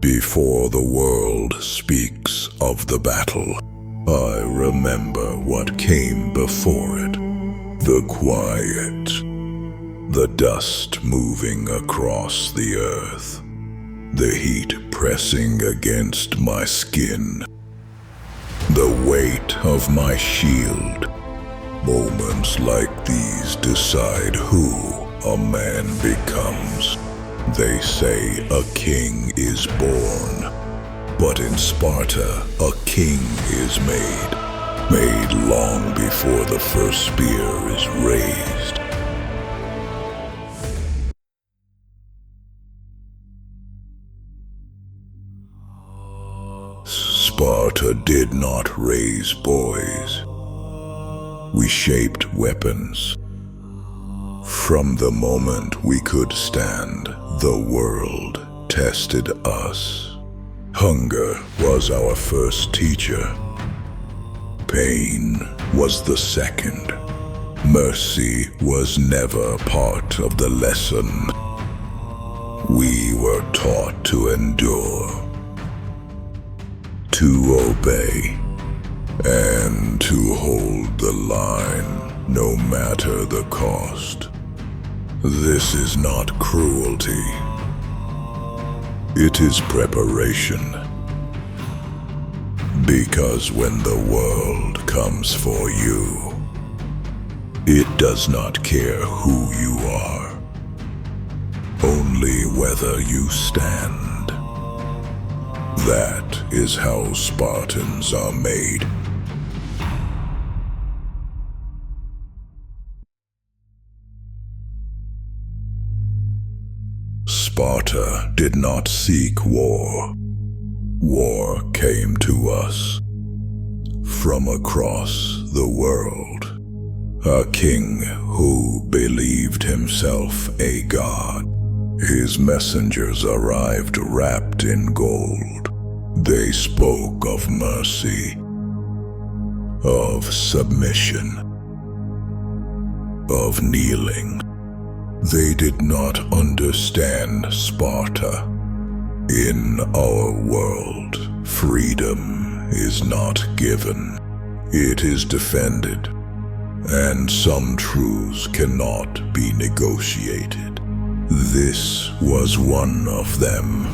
Before the world speaks of the battle, I remember what came before it. The quiet, the dust moving across the earth, the heat pressing against my skin, the weight of my shield. Moments like these decide who a man becomes. They say a king is born, but in Sparta a king is made long before the first spear is raised. Sparta did not raise boys. We shaped weapons. From the moment we could stand, the world tested us. Hunger was our first teacher. Pain was the second. Mercy was never part of the lesson. We were taught to endure, to obey, and to hold the line, no matter the cost. This is not cruelty. It is preparation. Because when the world comes for you, it does not care who you are, only whether you stand. That is how Spartans are made. Sparta did not seek war. War came to us from across the world. A king who believed himself a god. His messengers arrived wrapped in gold. They spoke of mercy, of submission, of kneeling. They did not understand Sparta. In our world, freedom is not given. It is defended, and some truths cannot be negotiated. This was one of them.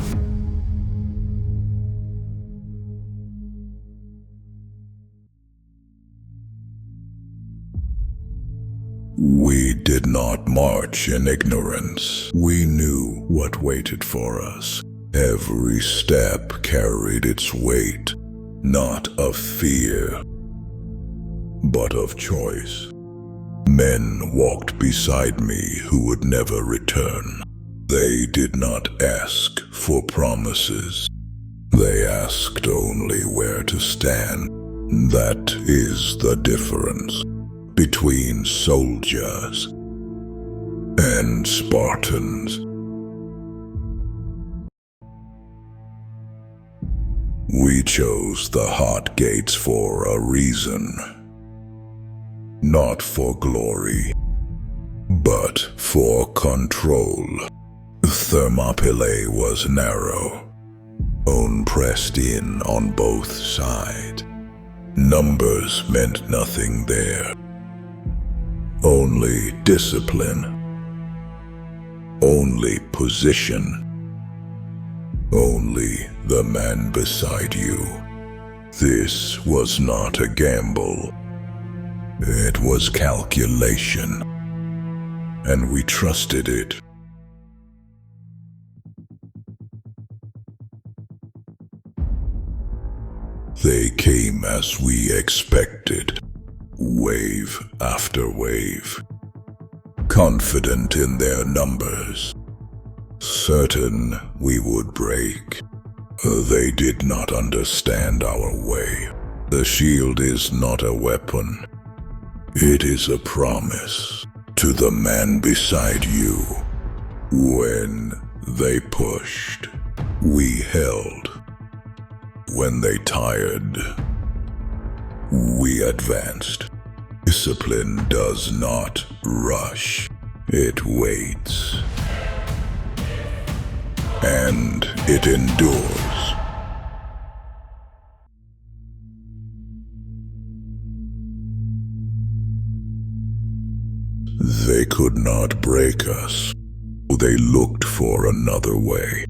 We did not march in ignorance. We knew what waited for us. Every step carried its weight, not of fear, but of choice. Men walked beside me who would never return. They did not ask for promises. They asked only where to stand. That is the difference between soldiers and Spartans. We chose the hot gates for a reason. Not for glory, but for control. Thermopylae was narrow, bone pressed in on both sides. Numbers meant nothing there. Only discipline. Only position. Only the man beside you. This was not a gamble. It was calculation, and we trusted it. They came as we expected, wave after wave, confident in their numbers, certain we would break. They did not understand our way. The shield is not a weapon. It is a promise to the man beside you. When they pushed, we held. When they tired, we advanced. Discipline does not rush. It waits. and it endures. They could not break us. They looked for another way,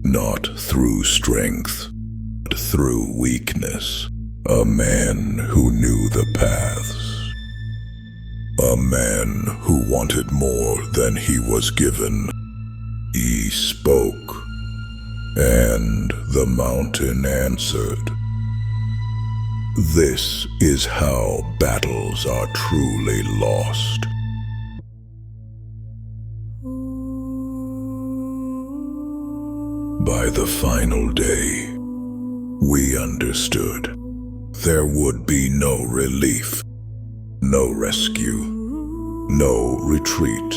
not through strength, but through weakness. A man who knew the paths. A man who wanted more than he was given. He spoke, and the mountain answered. This is how battles are truly lost. By the final day, we understood there would be no relief, no rescue, no retreat.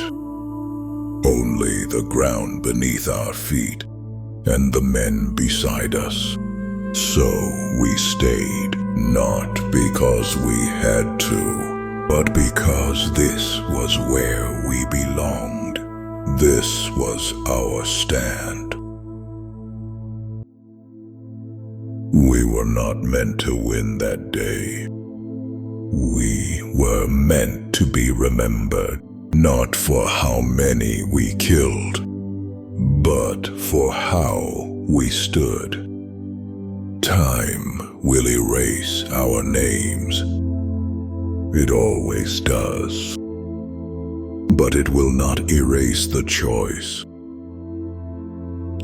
Only the ground beneath our feet and the men beside us. So we stayed, not because we had to, but because this was where we belonged. This was our stand. We were not meant to win that day. We were meant to be remembered, not for how many we killed, but for how we stood. Time will erase our names. It always does. But it will not erase the choice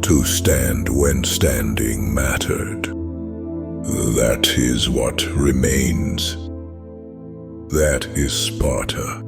to stand when standing mattered. That is what remains. That is Sparta.